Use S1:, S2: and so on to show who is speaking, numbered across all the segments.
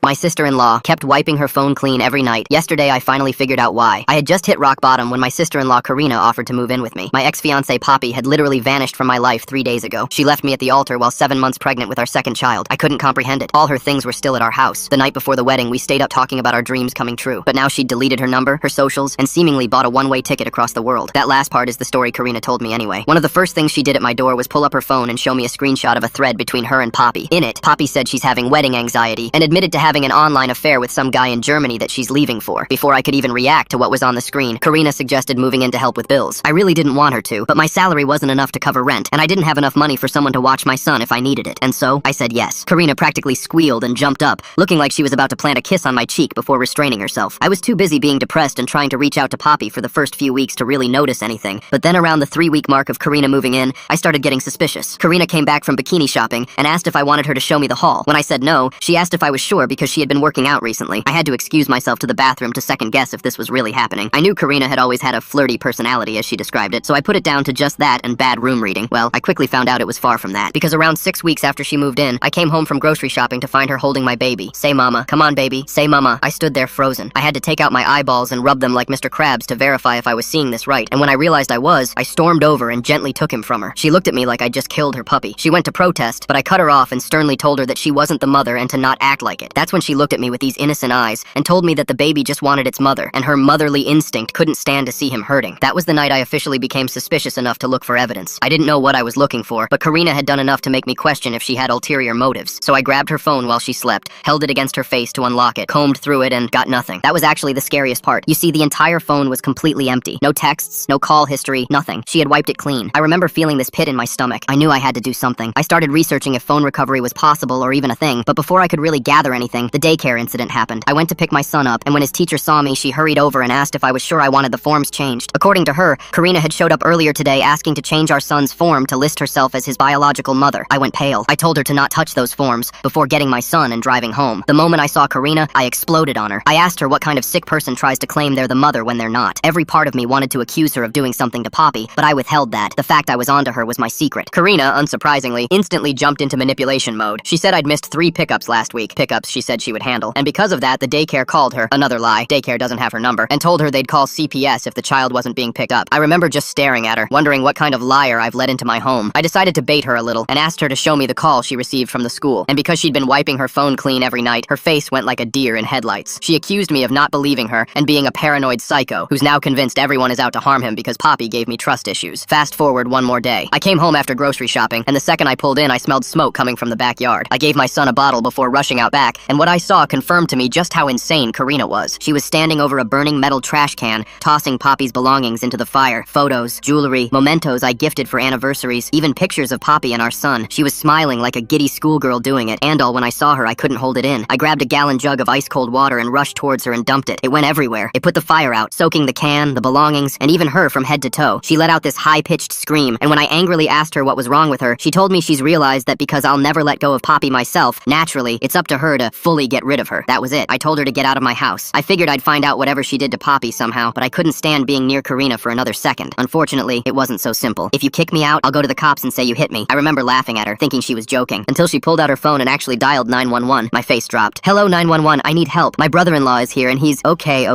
S1: My sister-in-law kept wiping her phone clean every night. Yesterday, I finally figured out why. I had just hit rock bottom when my sister-in-law Karina offered to move in with me. My ex-fiancé Poppy had literally vanished from my life 3 days ago. She left me at the altar while 7 months pregnant with our second child. I couldn't comprehend it. All her things were still at our house. The night before the wedding, we stayed up talking about our dreams coming true. But now she'd deleted her number, her socials, and seemingly bought a one-way ticket across the world. That last part is the story Karina told me anyway. One of the first things she did at my door was pull up her phone and show me a screenshot of a thread between her and Poppy. In it, Poppy said she's having wedding anxiety and admitted to having an online affair with some guy in Germany that she's leaving for. Before I could even react to what was on the screen, Karina suggested moving in to help with bills. I really didn't want her to, but my salary wasn't enough to cover rent, and I didn't have enough money for someone to watch my son if I needed it. And so, I said yes. Karina practically squealed and jumped up, looking like she was about to plant a kiss on my cheek before restraining herself. I was too busy being depressed and trying to reach out to Poppy for the first few weeks to really notice anything, but then around the 3-week mark of Karina moving in, I started getting suspicious. Karina came back from bikini shopping and asked if I wanted her to show me the haul. When I said no, she asked if I was sure because she had been working out recently. I had to excuse myself to the bathroom to second guess if this was really happening. I knew Karina had always had a flirty personality, as she described it, so I put it down to just that and bad room reading. Well, I quickly found out it was far from that, because around 6 weeks after she moved in, I came home from grocery shopping to find her holding my baby. Say mama. Come on, baby. Say mama. I stood there frozen. I had to take out my eyeballs and rub them like Mr. Krabs to verify if I was seeing this right, and when I realized I was, I stormed over and gently took him from her. She looked at me like I'd just killed her puppy. She went to protest, but I cut her off and sternly told her that she wasn't the mother and to not act like it. That's when she looked at me with these innocent eyes and told me that the baby just wanted its mother, and her motherly instinct couldn't stand to see him hurting. That was the night I officially became suspicious enough to look for evidence. I didn't know what I was looking for, but Karina had done enough to make me question if she had ulterior motives. So I grabbed her phone while she slept, held it against her face to unlock it, combed through it, and got nothing. That was actually the scariest part. You see, the entire phone was completely empty. No texts, no call history, nothing. She had wiped it clean. I remember feeling this pit in my stomach. I knew I had to do something. I started researching if phone recovery was possible or even a thing, but before I could really gather anything, the daycare incident happened. I went to pick my son up, and when his teacher saw me, she hurried over and asked if I was sure I wanted the forms changed. According to her, Karina had showed up earlier today asking to change our son's form to list herself as his biological mother. I went pale. I told her to not touch those forms before getting my son and driving home. The moment I saw Karina, I exploded on her. I asked her what kind of sick person tries to claim they're the mother when they're not. Every part of me wanted to accuse her of doing something to Poppy, but I withheld that. The fact I was onto her was my secret. Karina, unsurprisingly, instantly jumped into manipulation mode. She said I'd missed 3 pickups last week. Pickups she said she would handle. And because of that, the daycare called her. Another lie. Daycare doesn't have her number. And told her they'd call CPS if the child wasn't being picked up. I remember just staring at her, wondering what kind of liar I've let into my home. I decided to bait her a little and asked her to show me the call she received from the school. And because she'd been wiping her phone clean every night, her face went like a deer in headlights. She accused me of not believing her and being a paranoid psycho who's now convinced everyone is out to harm him because Poppy gave me trust issues. Fast forward one more day. I came home after grocery shopping, and the second I pulled in, I smelled smoke coming from the backyard. I gave my son a bottle before rushing out back, and what I saw confirmed to me just how insane Karina was. She was standing over a burning metal trash can, tossing Poppy's belongings into the fire. Photos, jewelry, mementos I gifted for anniversaries, even pictures of Poppy and our son. She was smiling like a giddy schoolgirl doing it, and when I saw her, I couldn't hold it in. I grabbed a gallon jug of ice-cold water and rushed towards her and dumped it. It went everywhere. It put the fire out, soaking the can, the belongings, and even her from head to toe. She let out this high-pitched scream, and when I angrily asked her what was wrong with her, she told me she's realized that because I'll never let go of Poppy myself, naturally, it's up to her to fully get rid of her. That was it. I told her to get out of my house. I figured I'd find out whatever she did to Poppy somehow, but I couldn't stand being near Karina for another second. Unfortunately, it wasn't so simple. If you kick me out, I'll go to the cops and say you hit me. I remember laughing at her, thinking she was joking, until she pulled out her phone and actually dialed 911. My face dropped. Hello, 911, I need help. My brother-in-law is here and he's okay,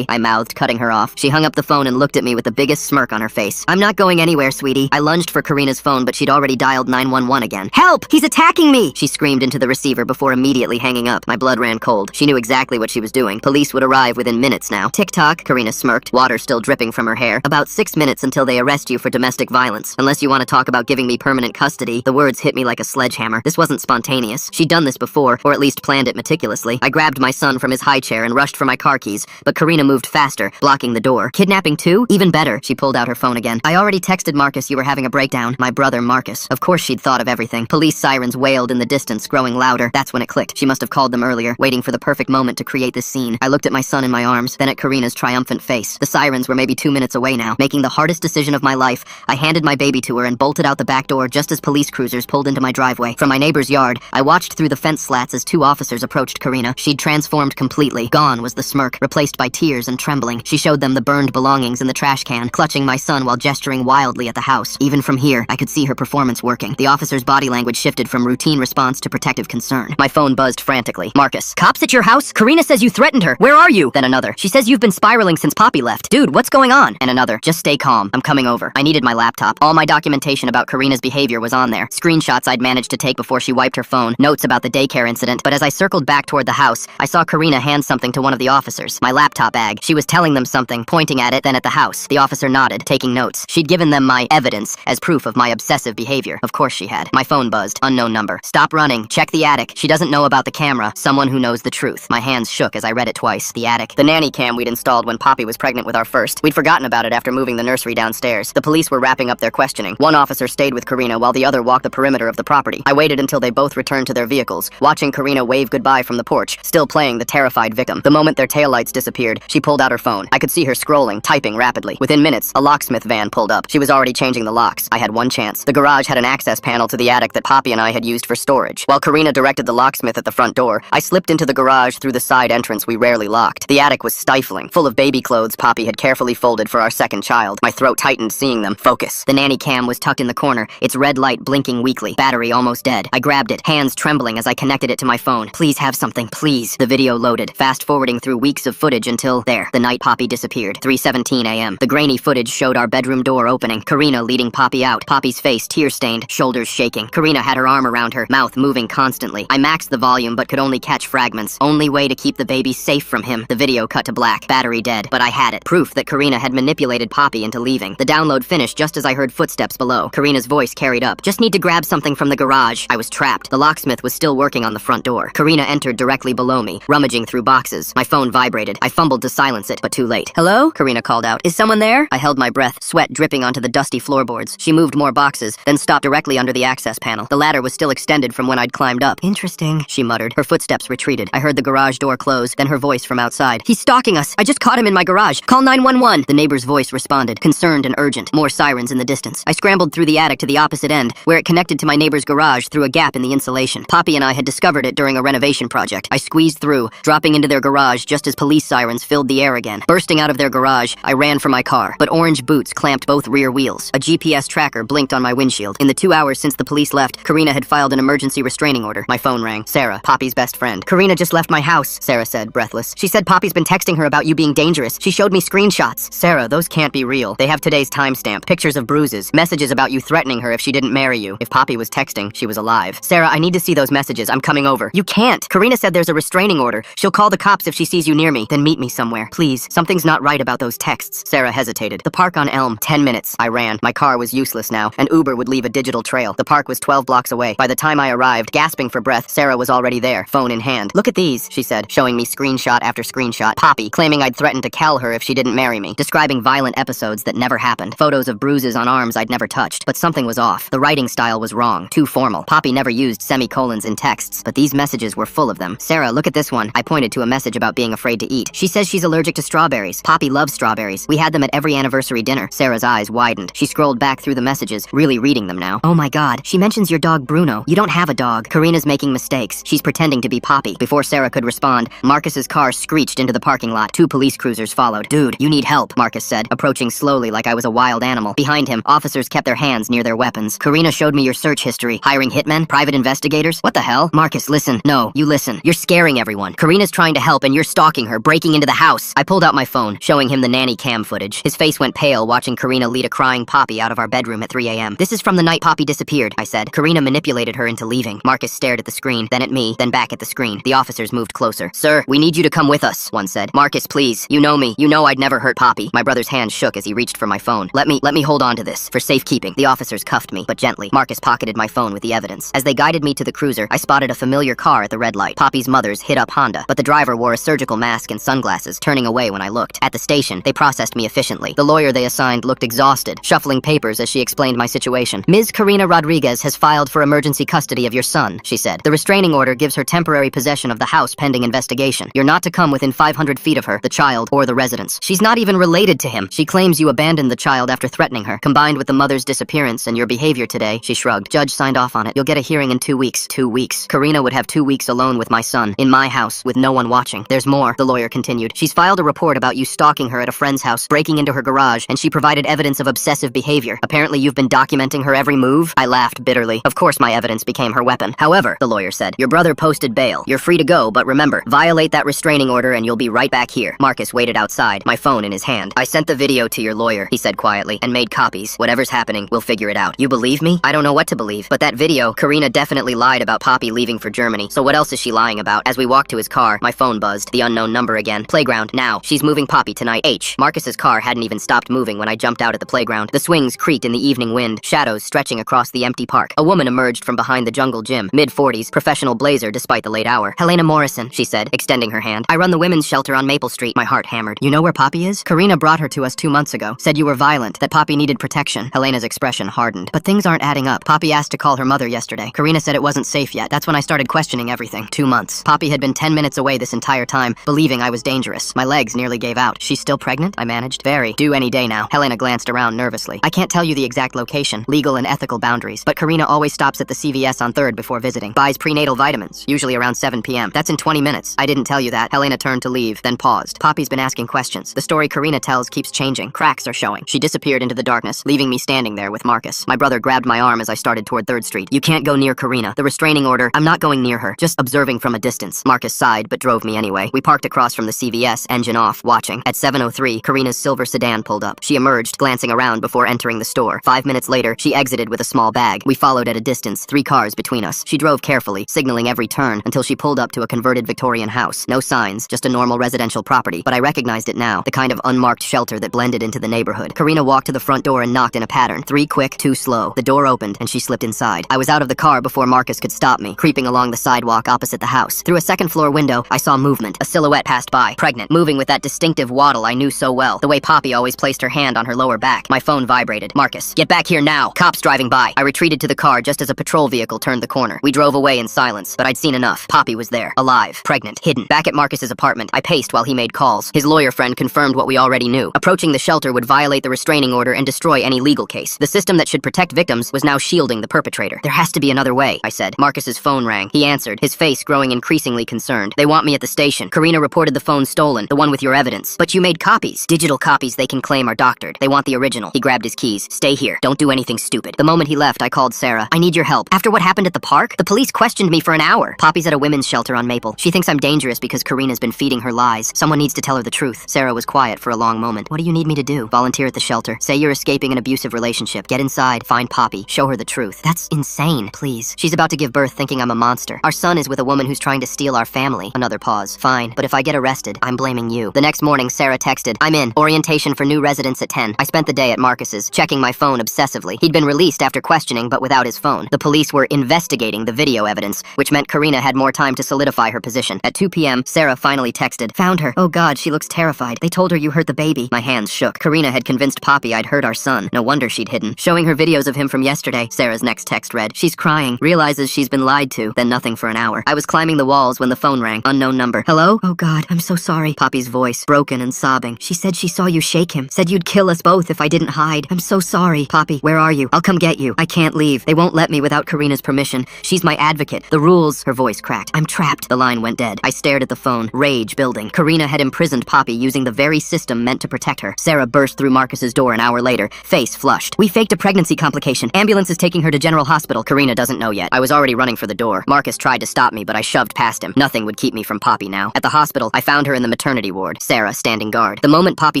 S1: I mouthed, cutting her off. She hung up the phone and looked at me with the biggest smirk on her face. I'm not going anywhere, sweetie. I lunged for Karina's phone, but she'd already dialed 911 again. Help! He's attacking me! She screamed into the receiver before immediately hanging up. My blood ran cold. She knew exactly what she was doing. Police would arrive within minutes now. Tick-tock, Karina smirked, water still dripping from her hair. About 6 minutes until they arrest you for domestic violence. Unless you want to talk about giving me permanent custody. The words hit me like a sledgehammer. This wasn't spontaneous. She'd done this before, or at least planned it meticulously. I grabbed my son from his high chair and rushed for my car keys, but Karina moved faster, blocking the door. Kidnapping too? Even better. She pulled out her phone again. I already texted Marcus you were having a breakdown. My brother, Marcus. Of course she'd thought of everything. Police sirens wailed in the distance, growing louder. That's when it clicked. She must have called them earlier, waiting for the perfect moment to create this scene. I looked at my son in my arms, then at Karina's triumphant face. The sirens were maybe 2 minutes away now. Making the hardest decision of my life, I handed my baby to her and bolted out the back door just as police cruisers pulled into my driveway. From my neighbor's yard, I watched through the fence slats as 2 officers approached Karina. She'd transformed completely. Gone was the smirk, replaced by tears and trembling. She showed them the burned belongings in the trash can, clutching my son while gesturing wildly at the house. Even from here, I could see her performance working. The officer's body language shifted from routine response to protective concern. My phone buzzed frantically. quickly. Marcus. Cops at your house? Karina says you threatened her. Where are you? Then another. She says you've been spiraling since Poppy left. Dude, what's going on? And another. Just stay calm. I'm coming over. I needed my laptop. All my documentation about Karina's behavior was on there. Screenshots I'd managed to take before she wiped her phone. Notes about the daycare incident. But as I circled back toward the house, I saw Karina hand something to one of the officers. My laptop bag. She was telling them something, pointing at it, then at the house. The officer nodded, taking notes. She'd given them my evidence as proof of my obsessive behavior. Of course she had. My phone buzzed. Unknown number. Stop running. Check the attic. She doesn't know about the camera. Someone who knows the truth. My hands shook as I read it twice. The attic. The nanny cam we'd installed when Poppy was pregnant with our first. We'd forgotten about it after moving the nursery downstairs. The police were wrapping up their questioning. One officer stayed with Karina while the other walked the perimeter of the property. I waited until they both returned to their vehicles, watching Karina wave goodbye from the porch, still playing the terrified victim. The moment their taillights disappeared, she pulled out her phone. I could see her scrolling, typing rapidly. Within minutes, a locksmith van pulled up. She was already changing the locks. I had one chance. The garage had an access panel to the attic that Poppy and I had used for storage. While Karina directed the locksmith at the front door, I slipped into the garage through the side entrance we rarely locked. The attic was stifling, full of baby clothes Poppy had carefully folded for our second child. My throat tightened seeing them. Focus. The nanny cam was tucked in the corner, its red light blinking weakly. Battery almost dead. I grabbed it, hands trembling as I connected it to my phone. Please have something, please. The video loaded, fast-forwarding through weeks of footage until, there, the night Poppy disappeared. 3:17 a.m. The grainy footage showed our bedroom door opening, Karina leading Poppy out, Poppy's face tear-stained, shoulders shaking. Karina had her arm around her, mouth moving constantly. I maxed the volume but could only catch fragments. Only way to keep the baby safe from him. The video cut to black, battery dead, but I had it. Proof that Karina had manipulated Poppy into leaving. The download finished just as I heard footsteps below. Karina's voice carried up. Just need to grab something from the garage. I was trapped. The locksmith was still working on the front door. Karina entered directly below me, rummaging through boxes. My phone vibrated. I fumbled to silence it, but too late. Hello? Karina called out. Is someone there? I held my breath, sweat dripping onto the dusty floorboards. She moved more boxes, then stopped directly under the access panel. The ladder was still extended from when I'd climbed up. Interesting, she muttered. Her footsteps retreated. I heard the garage door close, then her voice from outside. He's stalking us. I just caught him in my garage. Call 911. The neighbor's voice responded, concerned and urgent. More sirens in the distance. I scrambled through the attic to the opposite end, where it connected to my neighbor's garage through a gap in the insulation. Poppy and I had discovered it during a renovation project. I squeezed through, dropping into their garage just as police sirens filled the air again. Bursting out of their garage, I ran for my car, but orange boots clamped both rear wheels. A GPS tracker blinked on my windshield. In the 2 hours since the police left, Karina had filed an emergency restraining order. My phone rang. Sarah, Poppy's best friend. Karina just left my house, Sarah said, breathless. She said Poppy's been texting her about you being dangerous. She showed me screenshots. Sarah, those can't be real. They have today's timestamp, pictures of bruises, messages about you threatening her if she didn't marry you. If Poppy was texting, she was alive. Sarah, I need to see those messages. I'm coming over. You can't. Karina said there's a restraining order. She'll call the cops if she sees you near me. Then meet me somewhere. Please. Something's not right about those texts. Sarah hesitated. The park on Elm. 10 minutes. I ran. My car was useless now. An Uber would leave a digital trail. The park was 12 blocks away. By the time I arrived, gasping for breath, Sarah was already there, phone in hand. Look at these, she said, showing me screenshot after screenshot. Poppy, claiming I'd threatened to kill her if she didn't marry me. Describing violent episodes that never happened. Photos of bruises on arms I'd never touched. But something was off. The writing style was wrong. Too formal. Poppy never used semicolons in texts, but these messages were full of them. Sarah, look at this one. I pointed to a message about being afraid to eat. She says she's allergic to strawberries. Poppy loves strawberries. We had them at every anniversary dinner. Sarah's eyes widened. She scrolled back through the messages, really reading them now. Oh my god. She mentions your dog Bruno. You don't have a dog. Karina's making mistakes. She's pretending to be Poppy. Before Sarah could respond, Marcus's car screeched into the parking lot. 2 police cruisers followed. Dude, you need help, Marcus said, approaching slowly like I was a wild animal. Behind him, officers kept their hands near their weapons. Karina showed me your search history. Hiring hitmen? Private investigators? What the hell? Marcus, listen. No, you listen. You're scaring everyone. Karina's trying to help and you're stalking her, breaking into the house. I pulled out my phone, showing him the nanny cam footage. His face went pale watching Karina lead a crying Poppy out of our bedroom at 3 a.m. This is from the night Poppy disappeared, I said. Karina manipulated her into leaving. Marcus stared at the screen, then at me, then back at the screen. The officers moved closer. Sir, we need you to come with us, one said. Marcus, please. You know me. You know I'd never hurt Poppy. My brother's hand shook as he reached for my phone. Let me hold on to this, for safekeeping. The officers cuffed me, but gently. Marcus pocketed my phone with the evidence. As they guided me to the cruiser, I spotted a familiar car at the red light. Poppy's mother's hit-up Honda, but the driver wore a surgical mask and sunglasses, turning away when I looked. At the station, they processed me efficiently. The lawyer they assigned looked exhausted, shuffling papers as she explained my situation. Ms. Karina Rodriguez has filed for emergency custody of your son, she said. The restraining order gives her temporary possession of the house pending investigation. You're not to come within 500 feet of her, the child, or the residence. She's not even related to him. She claims you abandoned the child after threatening her. Combined with the mother's disappearance and your behavior today, she shrugged. Judge signed off on it. You'll get a hearing in 2 weeks. 2 weeks. Karina would have 2 weeks alone with my son, in my house, with no one watching. There's more, the lawyer continued. She's filed a report about you stalking her at a friend's house, breaking into her garage, and she provided evidence of obsessive behavior. Apparently you've been documenting her every move? I laughed bitterly. Of course my evidence became her weapon. However, the lawyer said, your brother posted need bail. You're free to go, but remember, violate that restraining order and you'll be right back here. Marcus waited outside, my phone in his hand. I sent the video to your lawyer, he said quietly, and made copies. Whatever's happening, we'll figure it out. You believe me? I don't know what to believe, but that video, Karina definitely lied about Poppy leaving for Germany, so what else is she lying about? As we walked to his car, my phone buzzed. The unknown number again. Playground, now. She's moving Poppy tonight. H. Marcus's car hadn't even stopped moving when I jumped out at the playground. The swings creaked in the evening wind, shadows stretching across the empty park. A woman emerged from behind the jungle gym, mid-40s, professional blazer despite the late hour. Helena Morrison, she said, extending her hand. I run the women's shelter on Maple Street. My heart hammered. You know where Poppy is? Karina brought her to us 2 months ago. Said you were violent, that Poppy needed protection. Helena's expression hardened. But things aren't adding up. Poppy asked to call her mother yesterday. Karina said it wasn't safe yet. That's when I started questioning everything. 2 months. Poppy had been 10 minutes away this entire time, believing I was dangerous. My legs nearly gave out. She's still pregnant? I managed. Very. Due any day now. Helena glanced around nervously. I can't tell you the exact location, legal and ethical boundaries, but Karina always stops at the CVS on 3rd before visiting. Buys prenatal vitamins, usually around 7 p.m. That's in 20 minutes. I didn't tell you that. Helena turned to leave, then paused. Poppy's been asking questions. The story Karina tells keeps changing. Cracks are showing. She disappeared into the darkness, leaving me standing there with Marcus. My brother grabbed my arm as I started toward 3rd Street. You can't go near Karina. The restraining order. I'm not going near her. Just observing from a distance. Marcus sighed, but drove me anyway. We parked across from the CVS, engine off, watching. At 7:03, Karina's silver sedan pulled up. She emerged, glancing around before entering the store. 5 minutes later, she exited with a small bag. We followed at a distance, 3 cars between us. She drove carefully, signaling every turn, until she pulled up to a converted Victorian house. No signs, just a normal residential property, but I recognized it now, the kind of unmarked shelter that blended into the neighborhood. Karina walked to the front door and knocked in a pattern. 3 quick, 2 slow. The door opened, and she slipped inside. I was out of the car before Marcus could stop me, creeping along the sidewalk opposite the house. Through a second-floor window, I saw movement. A silhouette passed by, pregnant, moving with that distinctive waddle I knew so well, the way Poppy always placed her hand on her lower back. My phone vibrated. Marcus, get back here now! Cops driving by. I retreated to the car just as a patrol vehicle turned the corner. We drove away in silence, but I'd seen enough. Poppy was there, alive, pregnant, hidden. Back at Marcus's apartment, I paced while he made calls. His lawyer friend confirmed what we already knew. Approaching the shelter would violate the restraining order and destroy any legal case. The system that should protect victims was now shielding the perpetrator. There has to be another way, I said. Marcus's phone rang. He answered, his face growing increasingly concerned. They want me at the station. Karina reported the phone stolen, the one with your evidence. But you made copies. Digital copies they can claim are doctored. They want the original. He grabbed his keys. Stay here. Don't do anything stupid. The moment he left, I called Sarah. I need your help. After what happened at the park, the police questioned me for an hour. Poppy's at a women's shelter on Maple. She thinks I'm dangerous because Karina's been feeding her lies. Someone needs to tell her the truth. Sarah was quiet for a long moment. What do you need me to do? Volunteer at the shelter. Say you're escaping an abusive relationship. Get inside. Find Poppy. Show her the truth. That's insane. Please. She's about to give birth thinking I'm a monster. Our son is with a woman who's trying to steal our family. Another pause. Fine. But if I get arrested, I'm blaming you. The next morning, Sarah texted, I'm in. Orientation for new residents at 10. I spent the day at Marcus's, checking my phone obsessively. He'd been released after questioning, but without his phone. The police were investigating the video evidence, which meant Karina had more time to solidify her position. At 2 p.m., Sarah finally texted, found her. Oh God, she looks terrified. They told her you hurt the baby. My hands shook. Karina had convinced Poppy I'd hurt our son. No wonder she'd hidden. Showing her videos of him from yesterday. Sarah's next text read, she's crying, realizes she's been lied to, then nothing for an hour. I was climbing the walls when the phone rang. Unknown number. Hello? Oh God, I'm so sorry. Poppy's voice, broken and sobbing. She said she saw you shake him. Said you'd kill us both if I didn't hide. I'm so sorry. Poppy, where are you? I'll come get you. I can't leave. They won't let me without Karina's permission. She's my advocate. The rules. Her voice cracked. I'm trapped. The line went dead. I stared at the phone, rage building. Karina had imprisoned Poppy using the very system meant to protect her. Sarah burst through Marcus's door an hour later, face flushed. We faked a pregnancy complication. Ambulance is taking her to General Hospital. Karina doesn't know yet. I was already running for the door. Marcus tried to stop me, but I shoved past him. Nothing would keep me from Poppy now. At the hospital, I found her in the maternity ward, Sarah standing guard. The moment Poppy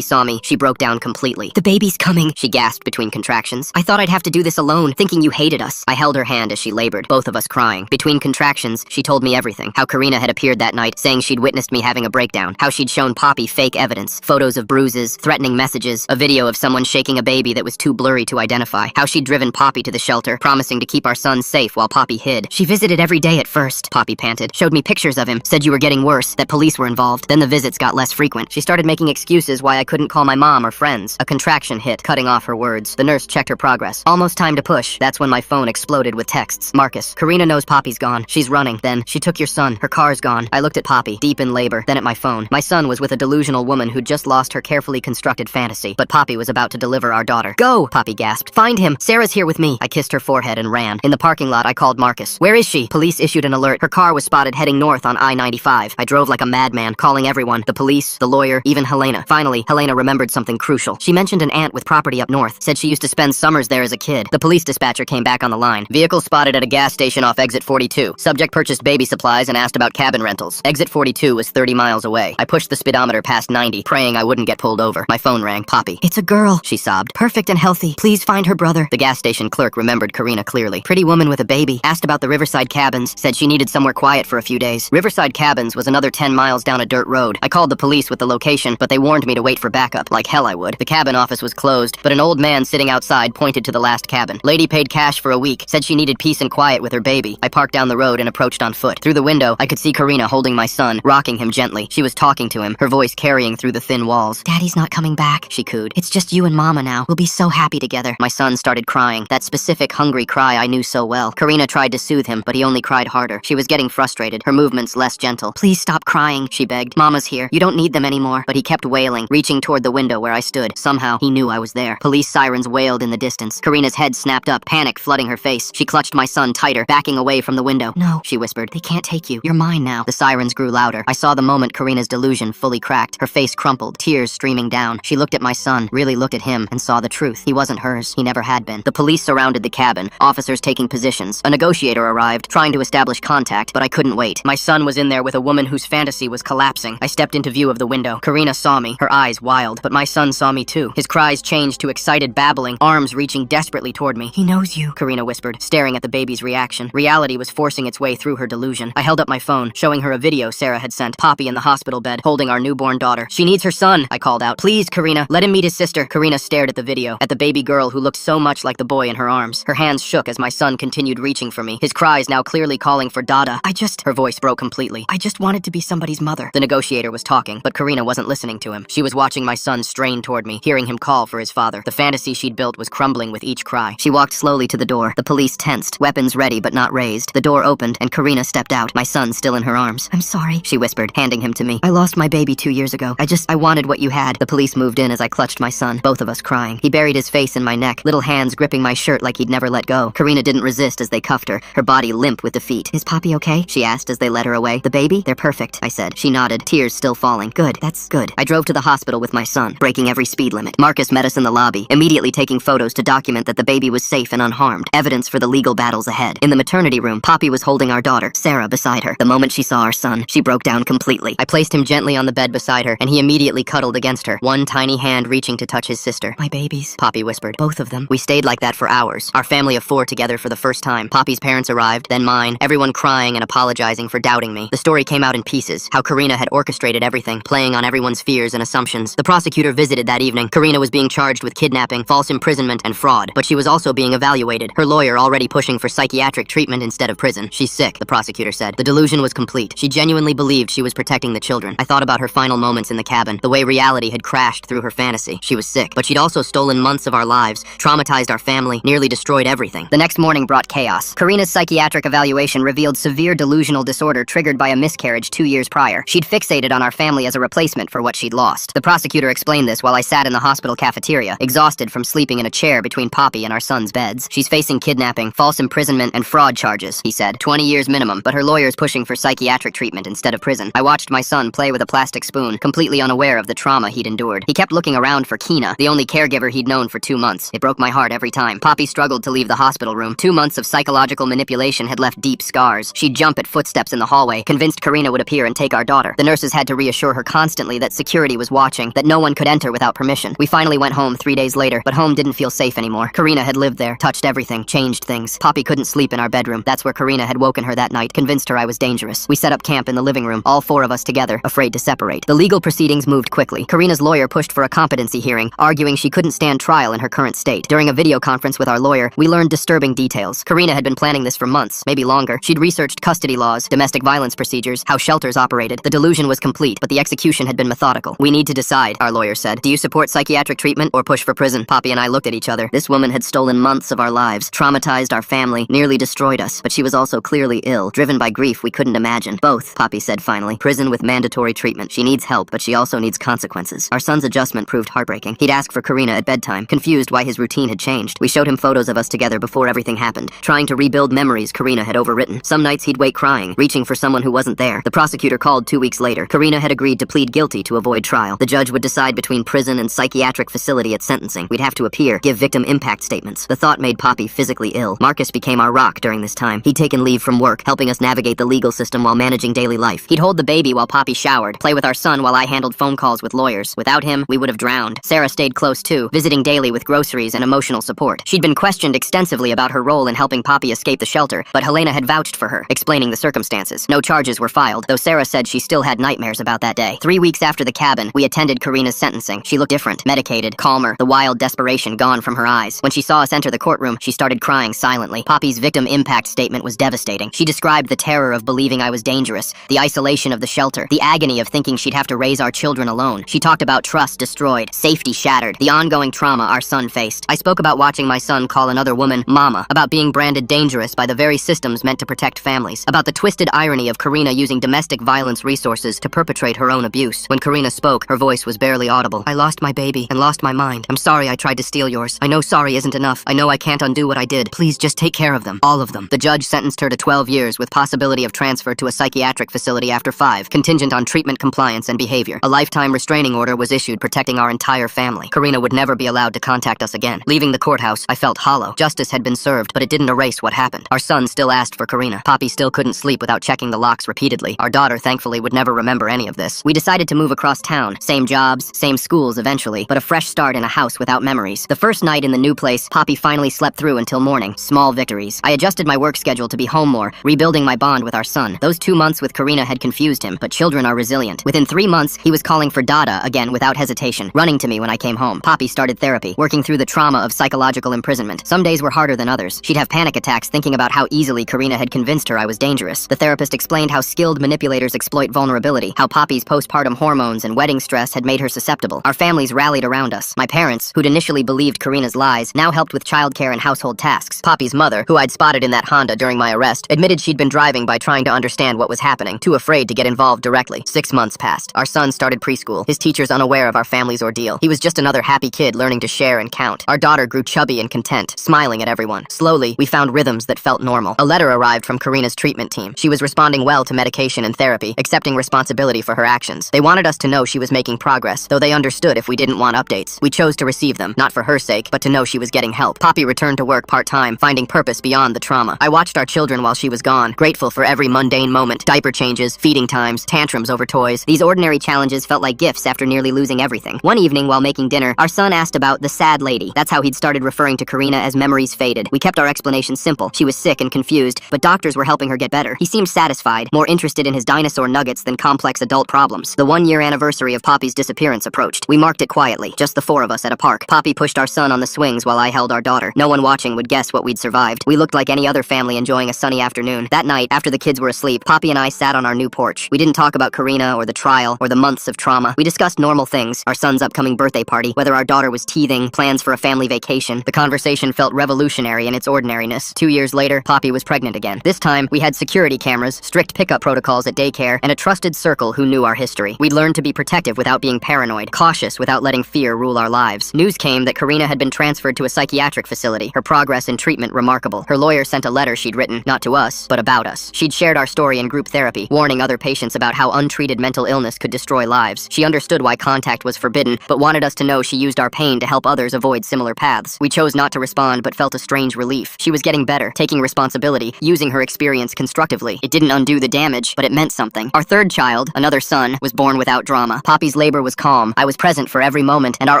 S1: saw me, she broke down completely. The baby's coming, she gasped between contractions. I thought I'd have to do this alone, thinking you hated us. I held her hand as she labored, both of us crying. Between contractions, she told me everything. How Karina had appeared that night, saying she'd witnessed me having a breakdown. How she'd shown Poppy fake evidence, photos of bruises, threatening messages, a video of someone shaking a baby that was too blurry to identify. How she'd driven Poppy to the shelter, promising to keep our son safe while Poppy hid. She visited every day at first, Poppy panted. Showed me pictures of him, said you were getting worse, that police were involved. Then the visits got less frequent. She started making excuses why I couldn't call my mom or friends. A contraction hit, cutting off her words. The nurse checked her progress. Almost time to push. That's when my phone exploded with texts. Marcus, Karina knows Poppy's gone. She's running. Then, she took your son. Her car's gone. I looked at Poppy, deep in labor, then at my phone. My son was with a delusional woman who'd just lost her carefully constructed fantasy, but Poppy was about to deliver our daughter. Go! Poppy gasped. Find him! Sarah's here with me. I kissed her forehead and ran. In the parking lot, I called Marcus. Where is she? Police issued an alert. Her car was spotted heading north on I-95. I drove like a madman, calling everyone. The police, the lawyer, even Helena. Finally, Helena remembered something crucial. She mentioned an aunt with property up north. Said she used to spend summers there as a kid. The police dispatcher came back on the line. Vehicle spotted at a gas station off exit 42. Subject purchased baby supplies and asked about cabin rentals. Exit 42 was 30 miles away. I pushed the speedometer past 90, praying I wouldn't get pulled over. My phone rang. Poppy. "It's a girl," she sobbed. "Perfect and healthy. Please find her brother." The gas station clerk remembered Karina clearly. Pretty woman with a baby. Asked about the Riverside Cabins. Said she needed somewhere quiet for a few days. Riverside Cabins was another 10 miles down a dirt road. I called the police with the location, but they warned me to wait for backup. Like hell I would. The cabin office was closed, but an old man sitting outside pointed to the last cabin. Lady paid cash for a week. Said she needed peace and quiet with her baby. I parked down the road and approached on foot. Through the window, I could see Karina holding my son, rocking him gently. She was talking to him, her voice carrying through the thin walls. "Daddy's not coming back," she cooed. "It's just you and Mama now. We'll be so happy together." My son started crying, that specific hungry cry I knew so well. Karina tried to soothe him, but he only cried harder. She was getting frustrated, her movements less gentle. "Please stop crying," she begged. "Mama's here. You don't need them anymore." But he kept wailing, reaching toward the window where I stood. Somehow, he knew I was there. Police sirens wailed in the distance. Karina's head snapped up, panic flooding her face. She clutched my son tighter, backing away from the window. "No," she whispered. "They can't take you. You're mine now." The sirens grew louder. I saw the moment Karina's delusion fully cracked. Her face crumpled, tears streaming down. She looked at my son, really looked at him, and saw the truth. He wasn't hers. He never had been. The police surrounded the cabin, officers taking positions. A negotiator arrived, trying to establish contact, but I couldn't wait. My son was in there with a woman whose fantasy was collapsing. I stepped into view of the window. Karina saw me, her eyes wild, but my son saw me too. His cries changed to excited babbling, arms reaching desperately toward me. "He knows you," Karina whispered, staring at the baby's reaction. Reality was forcing its way through her delusion. I held up my phone, showing her a video Sarah had sent. Poppy in the hospital bed, holding our newborn daughter. "She needs her son," I called out. "Please, Karina, let him meet his sister." Karina stared at the video, at the baby girl who looked so much like the boy in her arms. Her hands shook as my son continued reaching for me, his cries now clearly calling for Dada. Her voice broke completely. "I just wanted to be somebody's mother." The negotiator was talking, but Karina wasn't listening to him. She was watching my son strain toward me, hearing him call for his father. The fantasy she'd built was crumbling with each cry. She walked slowly to the door. The police tensed, weapons ready but not raised. The door opened, and Karina stepped out, my son still in her arms. "I'm sorry," she whispered, handing him to me. "I lost my baby 2 years ago. I wanted what you had." The police moved in as I clutched my son, both of us crying. He buried his face in my neck, little hands gripping my shirt like he'd never let go. Karina didn't resist as they cuffed her body limp with defeat. "Is Poppy okay?" she asked as they led her away. "The baby? They're perfect," I said. She nodded, tears still falling. "Good, that's good." I drove to the hospital with my son, breaking every speed limit. Marcus met us in the lobby, immediately taking photos to document that the baby was safe and unharmed, evidence for the legal battles ahead. In the maternity room, Poppy was holding our daughter, Sarah, beside her. The moment she saw our son, she broke down completely. I placed him gently on the bed beside her, and he immediately cuddled against her, one tiny hand reaching to touch his sister. "My babies," Poppy whispered. "Both of them." We stayed like that for hours, our family of 4 together for the first time. Poppy's parents arrived, then mine, everyone crying and apologizing for doubting me. The story came out in pieces, how Karina had orchestrated everything, playing on everyone's fears and assumptions. The prosecutor visited that evening. Karina was being charged with kidnapping, false imprisonment, and fraud, but she was also being evaluated, her lawyer already pushing for psychiatric treatment instead of prison. "She's sick," the prosecutor said. The delusion was complete. She genuinely believed she was protecting the children. I thought about her final moments in the cabin, the way reality had crashed through her fantasy. She was sick, but she'd also stolen months of our lives, traumatized our family, nearly destroyed everything. The next morning brought chaos. Karina's psychiatric evaluation revealed severe delusional disorder triggered by a miscarriage 2 years prior. She'd fixated on our family as a replacement for what she'd lost. The prosecutor explained this while I sat in the hospital cafeteria, exhausted from sleeping in a chair between Poppy and our son's beds. "She's facing kidnapping, false imprisonment, and fraud charges," he said. 20 years minimum, but her lawyer's pushing for psychiatric treatment instead of prison. I watched my son play with a plastic spoon, completely unaware of the trauma he'd endured. He kept looking around for Kina, the only caregiver he'd known for 2 months. It broke my heart every time. Poppy struggled to leave the hospital room. 2 months of psychological manipulation had left deep scars. She'd jump at footsteps in the hallway, convinced Karina would appear and take our daughter. The nurses had to reassure her constantly that security was watching, that no one could enter without permission. We finally went home 3 days later, but home didn't feel safe anymore. Karina had lived there, touched everything, changed things. Poppy couldn't sleep in our bedroom. That's where Karina had woken her that night, convinced her I was dangerous. We set up camp in the living room, all 4 of us together, afraid to separate. The legal proceedings moved quickly. Karina's lawyer pushed for a competency hearing, arguing she couldn't stand trial in her current state. During a video conference with our lawyer, we learned disturbing details. Karina had been planning this for months, maybe longer. She'd researched custody laws, domestic violence procedures, how shelters operated. The delusion was complete, but the execution had been methodical. "We need to decide," our lawyer said. "Do you support psychiatric treatment or push for prison?" Poppy and I looked at each other. This woman had stolen months of our lives, traumatized our family, nearly destroyed us, but she was also clearly ill, driven by grief we couldn't imagine. "Both," Poppy said finally. "Prison with mandatory treatment. She needs help, but she also needs consequences." Our son's adjustment proved heartbreaking. He'd ask for Karina at bedtime, confused why his routine had changed. We showed him photos of us together before everything happened, trying to rebuild memories Karina had overwritten. Some nights he'd wake crying, reaching for someone who wasn't there. The prosecutor called 2 weeks later. Karina had agreed to plead guilty to avoid trial. The judge would decide between prison and psychiatric facility at sentencing. We'd have to appear, give victim impact statements. The thought made Poppy physically ill. Marcus became our rock during this time. He'd taken leave from work, helped helping us navigate the legal system while managing daily life. He'd hold the baby while Poppy showered, play with our son while I handled phone calls with lawyers. Without him, we would have drowned. Sarah stayed close too, visiting daily with groceries and emotional support. She'd been questioned extensively about her role in helping Poppy escape the shelter, but Helena had vouched for her, explaining the circumstances. No charges were filed, though Sarah said she still had nightmares about that day. 3 weeks after the cabin, we attended Karina's sentencing. She looked different, medicated, calmer, the wild desperation gone from her eyes. When she saw us enter the courtroom, she started crying silently. Poppy's victim impact statement was devastating. She described the terror of believing I was dangerous, the isolation of the shelter, the agony of thinking she'd have to raise our children alone. She talked about trust destroyed, safety shattered, the ongoing trauma our son faced. I spoke about watching my son call another woman mama, about being branded dangerous by the very systems meant to protect families, about the twisted irony of Karina using domestic violence resources to perpetrate her own abuse. When Karina spoke, her voice was barely audible. I lost my baby and lost my mind. I'm sorry I tried to steal yours. I know sorry isn't enough. I know I can't undo what I did. Please just take care of them. All of them. The judge sentenced her to 12 years with possibility of transfer to a psychiatric facility after 5, contingent on treatment compliance and behavior. A lifetime restraining order was issued protecting our entire family. Karina would never be allowed to contact us again. Leaving the courthouse, I felt hollow. Justice had been served, but it didn't erase what happened. Our son still asked for Karina. Poppy still couldn't sleep without checking the locks repeatedly. Our daughter, thankfully, would never remember any of this. We decided to move across town. Same jobs, same schools eventually, but a fresh start in a house without memories. The first night in the new place, Poppy finally slept through until morning. Small victories. I adjusted my work schedule to be home more, rebuilding my bond with our son. Those 2 months with Karina had confused him, but children are resilient. Within 3 months, he was calling for Dada again without hesitation, running to me when I came home. Poppy started therapy, working through the trauma of psychological imprisonment. Some days were harder than others. She'd have panic attacks thinking about how easily Karina had convinced her I was dangerous. The therapist explained how skilled manipulators exploit vulnerability, how Poppy's postpartum hormones and wedding stress had made her susceptible. Our families rallied around us. My parents, who'd initially believed Karina's lies, now helped with childcare and household tasks. Poppy's mother, who I'd spotted in that Honda during my arrest, admitted she'd been driving by trying to understand what was happening, too afraid to get involved directly. 6 months passed. Our son started preschool, his teachers unaware of our family's ordeal. He was just another happy kid learning to share and count. Our daughter grew chubby and content, smiling at everyone. Slowly, we found rhythms that felt normal. A letter arrived from Karina's treatment team. She was responding well to medication and therapy, accepting responsibility for her actions. They wanted us to know she was making progress, though they understood if we didn't want updates. We chose to receive them, not for her sake, but to know she was getting help. Poppy returned to work part-time, finding purpose beyond the trauma. I watched our children while she was gone, grateful for every mundane moment. Diaper changes, feeding times, tantrums over toys. These ordinary challenges felt like gifts after nearly losing everything. One evening while making dinner, our son asked about the sad lady. That's how he'd started referring to Karina as memories faded. We kept our explanation simple. She was sick and confused, but doctors were helping her get better. He seemed satisfied, more interested in his dinosaur nuggets than complex adult problems. The 1-year anniversary of Poppy's disappearance approached. We marked it quietly, just the 4 of us at a park. Poppy pushed our son on the swings while I held our daughter. No one watching would guess what we'd survived. We looked like any other family enjoying a sunny afternoon. That night, after the kids were asleep, Poppy and I sat on our new porch. We didn't talk about Karina or the trial or the months of trauma. We discussed normal things, our son's upcoming birthday party, whether our daughter was teething, plans for a family vacation. The conversation felt revolutionary in its ordinariness. 2 years later, Poppy was pregnant again. This time, we had security cameras, strict pickup protocols at daycare, and a trusted circle who knew our history. We'd learned to be protective without being paranoid, cautious without letting fear rule our lives. News came that Karina had been transferred to a psychiatric facility, her progress in treatment remarkable. Her lawyer sent a letter she'd written, not to us, but about us. She'd shared our story in group therapy, warning other patients about how untreated mental illness could destroy lives. She understood why contact was forbidden, but wanted us to know she used our pain to help others avoid similar paths. We chose not to respond, but felt a strange relief. She was getting better, taking responsibility, using her experience constructively. It didn't undo the damage, but it meant something. Our third child, another son, was born without drama. Poppy's labor was calm. I was present for every moment, and our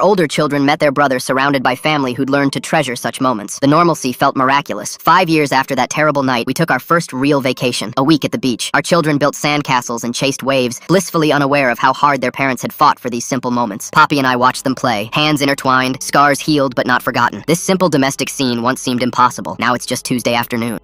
S1: older children met their brother surrounded by family who'd learned to treasure such moments. The normalcy felt miraculous. 5 years after that terrible night, we took our first real vacation, a week at the beach. Our children built sandcastles and chased waves, blissfully unaware of how hard their parents had fought for these simple moments. Poppy and I watched them play, hands intertwined, scars healed but not forgotten. This simple domestic scene once seemed impossible. Now it's just Tuesday afternoon.